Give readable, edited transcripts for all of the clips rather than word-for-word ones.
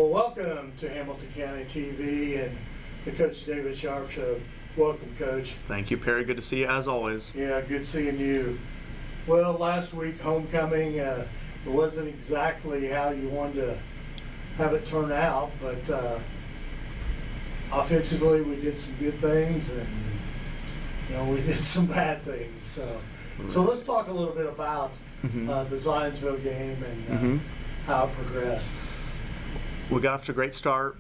Well, welcome to Hamilton County TV and the Coach David Sharpe Show. Welcome, Coach. Thank you, Perry. Good to see you as always. Yeah, good seeing you. Well, last week, homecoming, it wasn't exactly how you wanted to have it turn out, but offensively we did some good things and we did some bad things. So let's talk a little bit about the Zionsville game and how it progressed. We got off to a great start.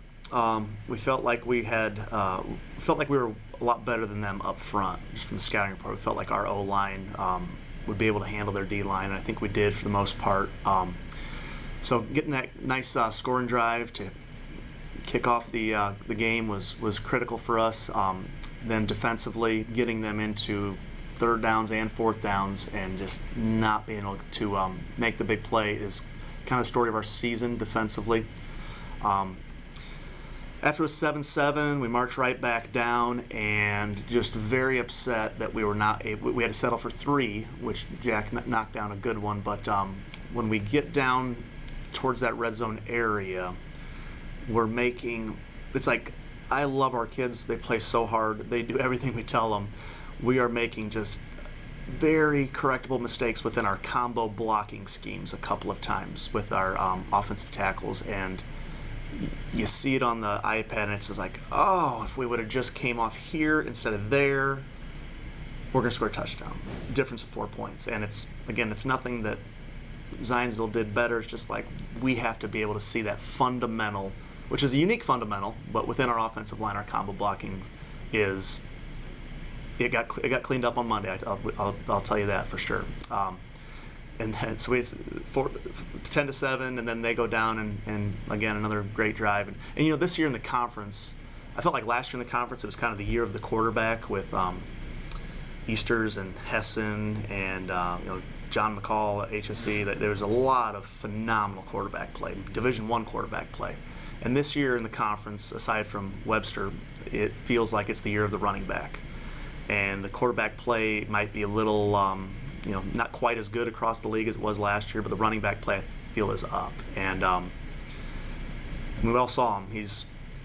We felt like we had, we were a lot better than them up front, just from the scouting report. We felt like our O-line would be able to handle their D-line, and I think we did for the most part. So getting that nice scoring drive to kick off the game was critical for us. Then defensively, getting them into third downs and fourth downs and just not being able to make the big play is kind of the story of our season defensively. After it was 7-7, we marched right back down and just very upset that we were not able. We had to settle for 3, which Jack knocked down a good one. But when we get down towards that red zone area, we're making. It's like, I love our kids. They play so hard. They do everything we tell them. We are making just very correctable mistakes within our combo blocking schemes a couple of times with our offensive tackles, and you see it on the iPad, and it's just like, oh, if we would have just came off here instead of there, we're going to score a touchdown. Difference of 4 points. And it's nothing that Zionsville did better. It's just like we have to be able to see that fundamental, which is a unique fundamental, but within our offensive line, our combo blocking is, it got cleaned up on Monday. I'll tell you that for sure. And then, so it's 10-7, and then they go down, and again, another great drive. And this year in the conference, I felt like last year in the conference, it was kind of the year of the quarterback with Easters and Hessen and John McCall at HSC. That there was a lot of phenomenal quarterback play, Division I quarterback play. And this year in the conference, aside from Webster, it feels like it's the year of the running back. And the quarterback play might be a little, not quite as good across the league as it was last year, but the running back play I feel is up. And we all saw him.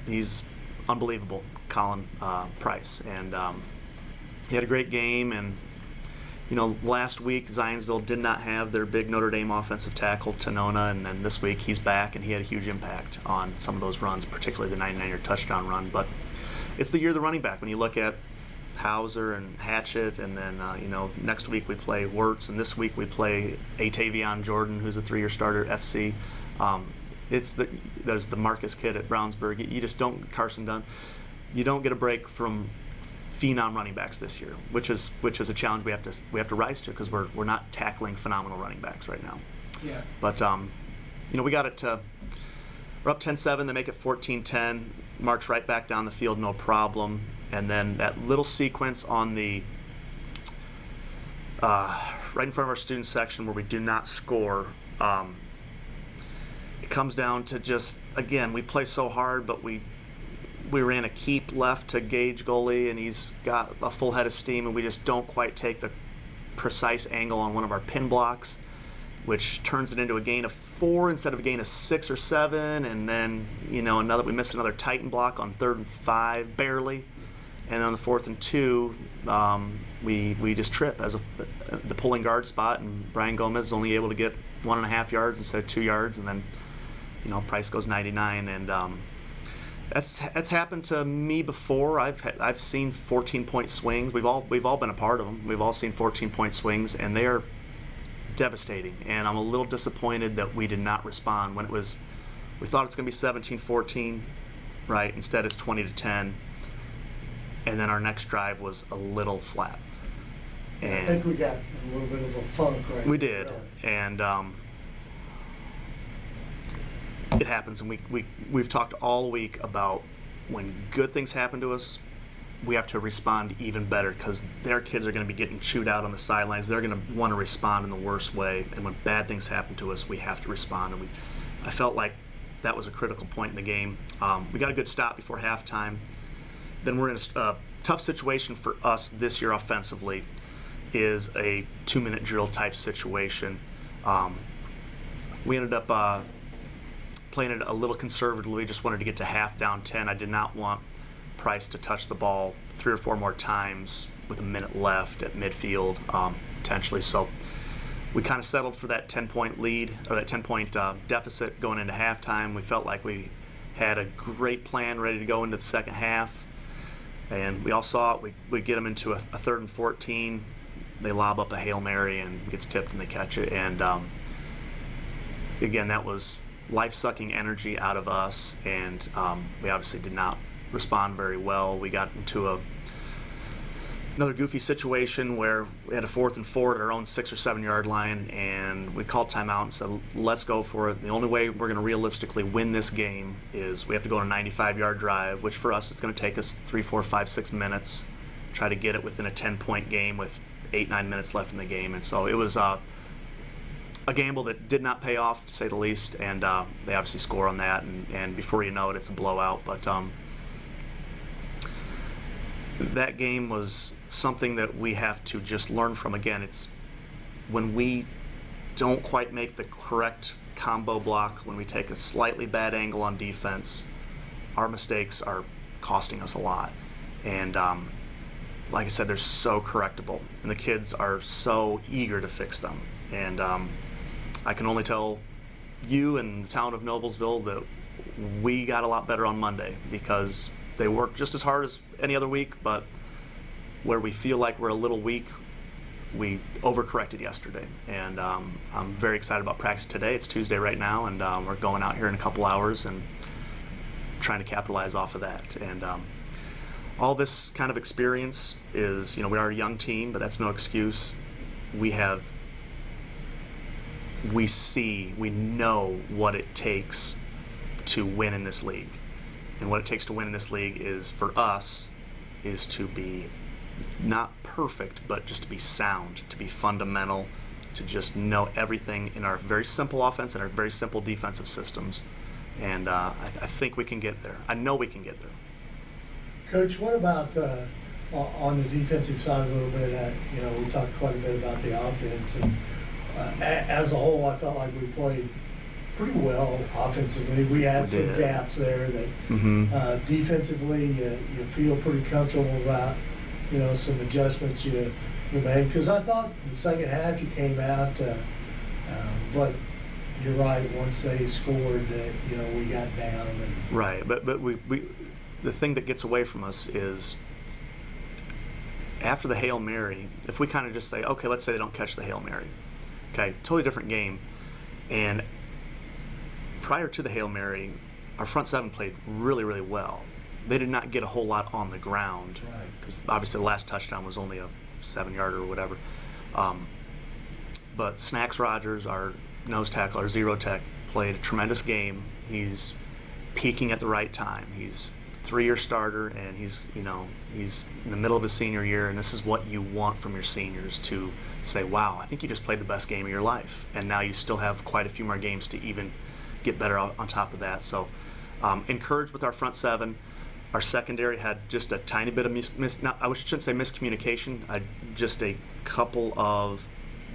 He's unbelievable, Colin Price. And he had a great game. And last week Zionsville did not have their big Notre Dame offensive tackle, Tanona, and then this week he's back, and he had a huge impact on some of those runs, particularly the 99-yard touchdown run. But it's the year of the running back when you look at Hauser and Hatchett, and then next week we play Wirtz, and this week we play Atavion Jordan, who's a 3-year starter at FC. There's the Marcus kid at Brownsburg. You just don't, Carson Dunn. You don't get a break from phenom running backs this year, which is a challenge we have to rise to, because we're not tackling phenomenal running backs right now. Yeah. But we got it to, we're up 10-7. They make it 14-10. March right back down the field, no problem. And then that little sequence on the right in front of our student section where we do not score, it comes down to just, again, we play so hard, but we ran a keep left to Gage goalie, and he's got a full head of steam, and we just don't quite take the precise angle on one of our pin blocks, which turns it into a gain of 4 instead of a gain of 6 or 7, and then we missed another Titan block on 3rd and 5, barely. And on the 4th and 2, we just trip as the pulling guard spot, and Brian Gomez is only able to get 1.5 yards instead of 2 yards, and then Price goes 99, and that's happened to me before. I've seen 14-point swings. We've all been a part of them. We've all seen 14-point swings, and they are devastating. And I'm a little disappointed that we did not respond when we thought it's going to be 17-14, right? Instead it's 20-10. And then our next drive was a little flat. And I think we got a little bit of a funk right We there, did, really. And it happens. And we've talked all week about when good things happen to us, we have to respond even better, because their kids are going to be getting chewed out on the sidelines. They're going to want to respond in the worst way. And when bad things happen to us, we have to respond. And I felt like that was a critical point in the game. We got a good stop before halftime. Then we're in a tough situation for us this year offensively, is a 2-minute drill type situation. We ended up playing it a little conservatively, just wanted to get to half down 10. I did not want Price to touch the ball 3 or 4 more times with a minute left at midfield, potentially. So we kind of settled for that 10-point lead, or that 10-point deficit going into halftime. We felt like we had a great plan ready to go into the second half, and we all saw it. We get them into a 3rd and 14. They lob up a Hail Mary and it gets tipped and they catch it. And again, that was life-sucking energy out of us, and we obviously did not respond very well. We got into another goofy situation where we had a 4th and 4 at our own 6 or 7 yard line, and we called timeout and said, let's go for it. The only way we're going to realistically win this game is we have to go on a 95-yard drive, which for us is going to take us 3, 4, 5, 6 minutes, try to get it within a 10-point game with 8, 9 minutes left in the game. And so it was a gamble that did not pay off, to say the least, and they obviously score on that, and before you know it, it's a blowout. But that game was something that we have to just learn from. Again, it's when we don't quite make the correct combo block, when we take a slightly bad angle on defense, our mistakes are costing us a lot. And like I said, they're so correctable, and the kids are so eager to fix them. And I can only tell you and the town of Noblesville that we got a lot better on Monday, because they work just as hard as any other week, but where we feel like we're a little weak, we overcorrected yesterday. And I'm very excited about practice today. It's Tuesday right now, and we're going out here in a couple hours and trying to capitalize off of that. And all this kind of experience is, we are a young team, but that's no excuse. We know what it takes to win in this league. And what it takes to win in this league is, for us, is to be not perfect, but just to be sound, to be fundamental, to just know everything in our very simple offense and our very simple defensive systems. And I think we can get there. I know we can get there. Coach, what about on the defensive side a little bit? We talked quite a bit about the offense, and as a whole, I felt like we played pretty well offensively. We had some gaps there that defensively you feel pretty comfortable about, some adjustments you made. Because I thought the second half you came out, but you're right, once they scored, we got down. Right, but we the thing that gets away from us is, after the Hail Mary, if we kind of just say, okay, let's say they don't catch the Hail Mary. Okay, totally different game. And prior to the Hail Mary, our front 7 played really, really well. They did not get a whole lot on the ground, because obviously the last touchdown was only a 7-yarder or whatever. But Snacks Rogers, our nose tackle, our zero tech, played a tremendous game. He's peaking at the right time. He's a 3-year starter, and he's in the middle of his senior year, and this is what you want from your seniors, to say, wow, I think you just played the best game of your life, and now you still have quite a few more games to even get better on top of that. So encouraged with our front 7. Our secondary had just a tiny bit of I shouldn't say miscommunication, just a couple of,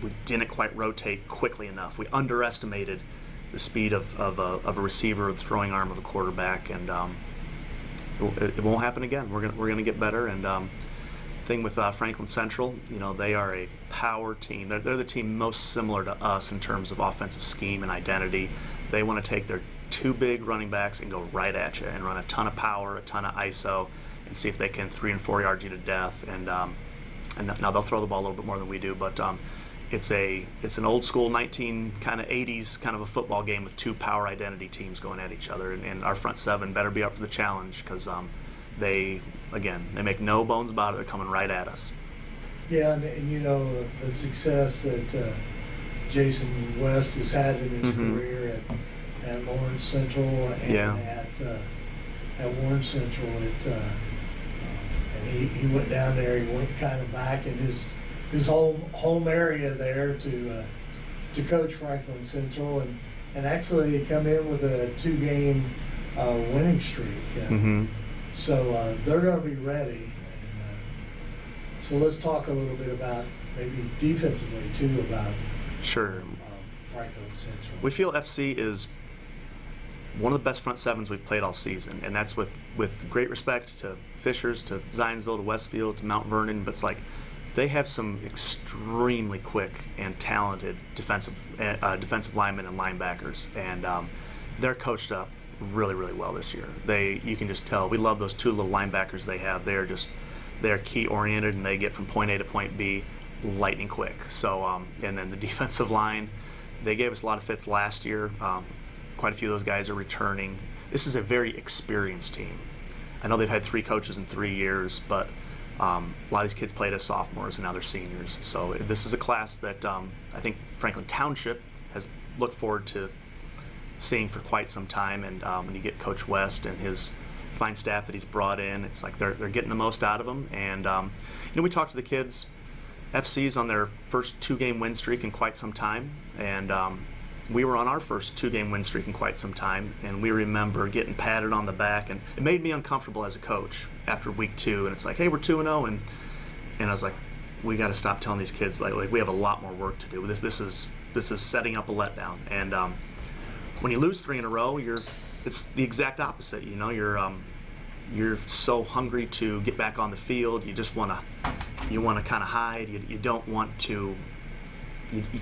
we didn't quite rotate quickly enough. We underestimated the speed of a receiver, or the throwing arm of a quarterback, and it won't happen again. We're gonna get better. And thing with Franklin Central, they are a power team. They're the team most similar to us in terms of offensive scheme and identity. They want to take their 2 big running backs and go right at you and run a ton of power, a ton of ISO, and see if they can 3 and 4 yard you to death. And now they'll throw the ball a little bit more than we do, but it's an old school 80s kind of a football game with 2 power identity teams going at each other. And our front 7 better be up for the challenge, because they make no bones about it. They're coming right at us. Yeah, and the success that Jason West has had in his career at Lawrence Central and at Warren Central, and he went down there. He went kind of back in his home area there to coach Franklin Central, and actually he come in with a 2-game winning streak. So they're going to be ready. And so let's talk a little bit about maybe defensively too, about Franklin Central. We feel FC is one of the best front sevens we've played all season, and that's with great respect to Fishers, to Zionsville, to Westfield, to Mount Vernon, but it's like they have some extremely quick and talented defensive linemen and linebackers, and they're coached up really, really well this year. You can just tell. We love those two little linebackers they have. They're key oriented, and they get from point A to point B lightning quick. So and then the defensive line, they gave us a lot of fits last year. Quite a few of those guys are returning. This is a very experienced team. I know they've had 3 coaches in 3 years, but a lot of these kids played as sophomores and now they're seniors. So this is a class that I think Franklin Township has looked forward to seeing for quite some time. And when you get Coach West and his fine staff that he's brought in, it's like they're getting the most out of them. And we talked to the kids. FC's on their first 2-game win streak in quite some time, and we were on our first 2-game win streak in quite some time, and we remember getting patted on the back, and it made me uncomfortable as a coach after week 2. And it's like, hey, we're 2-0, and I was like, we got to stop telling these kids like we have a lot more work to do. This is setting up a letdown, and when you lose 3 in a row, it's the exact opposite. You're so hungry to get back on the field. You just want to kind of hide. You don't want to.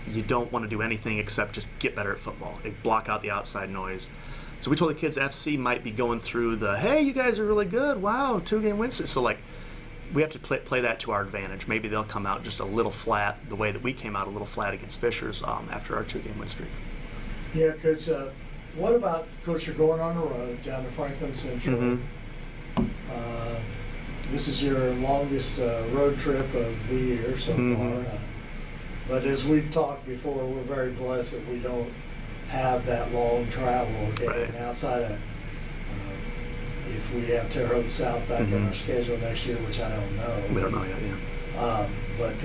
You don't want to do anything except just get better at football. Block out the outside noise. So we told the kids FC might be going through hey, you guys are really good. Wow, 2-game win streak. So we have to play that to our advantage. Maybe they'll come out just a little flat, the way that we came out a little flat against Fishers after our 2-game win streak. Yeah, Coach. What about, Coach, you're going on the road down to Franklin Central. Mm-hmm. This is your longest road trip of the year so far. But as we've talked before, we're very blessed that we don't have that long travel. Okay, Right. And outside of if we have Terre Haute South back in our schedule next year, which I don't know. We don't know yet. Yeah. But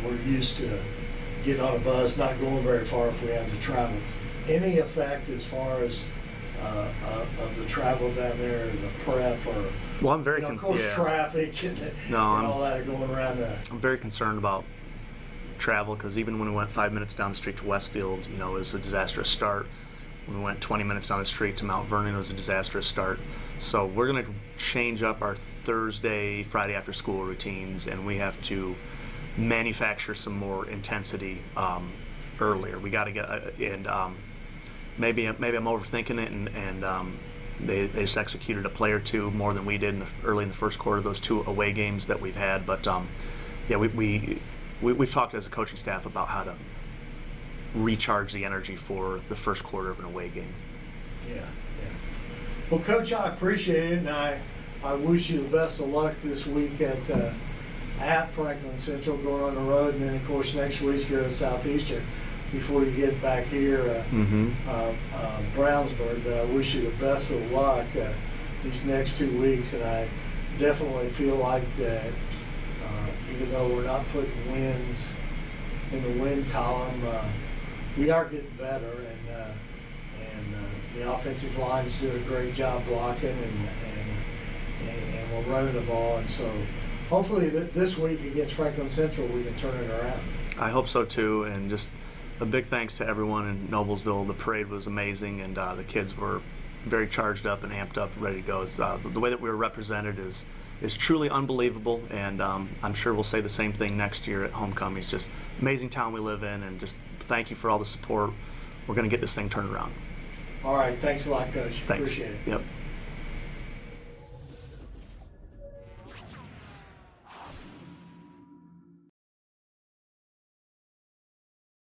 we're used to getting on a bus, not going very far if we have to travel. Any effect as far as of the travel down there, the prep, or Well, I'm very of course traffic and all that are going around I'm very concerned about travel, because even when we went 5 minutes down the street to Westfield, it was a disastrous start. When we went 20 minutes down the street to Mount Vernon, it was a disastrous start. So we're going to change up our Thursday, Friday after school routines, and we have to manufacture some more intensity earlier. We got to get maybe I'm overthinking it, and they just executed a play or two more than we did early in the first quarter, those 2 away games that we've had. But we've talked as a coaching staff about how to recharge the energy for the first quarter of an away game. Yeah. Well, Coach, I appreciate it, and I wish you the best of luck this week at Franklin Central, going on the road, and then of course next week you're at Southeastern before you get back here, Brownsburg. But I wish you the best of luck these next 2 weeks, and I definitely feel like that even though we're not putting wins in the win column, we are getting better, and the offensive line's doing a great job blocking, and we're running the ball, and so hopefully this week against Franklin Central we can turn it around. I hope so too, and just a big thanks to everyone in Noblesville. The parade was amazing, and the kids were very charged up and amped up, ready to go. The way that we were represented is truly unbelievable, and I'm sure we'll say the same thing next year at homecoming. It's just amazing town we live in, and just thank you for all the support. We're going to get this thing turned around. All right, thanks a lot, Coach. Thanks. Appreciate it. Yep.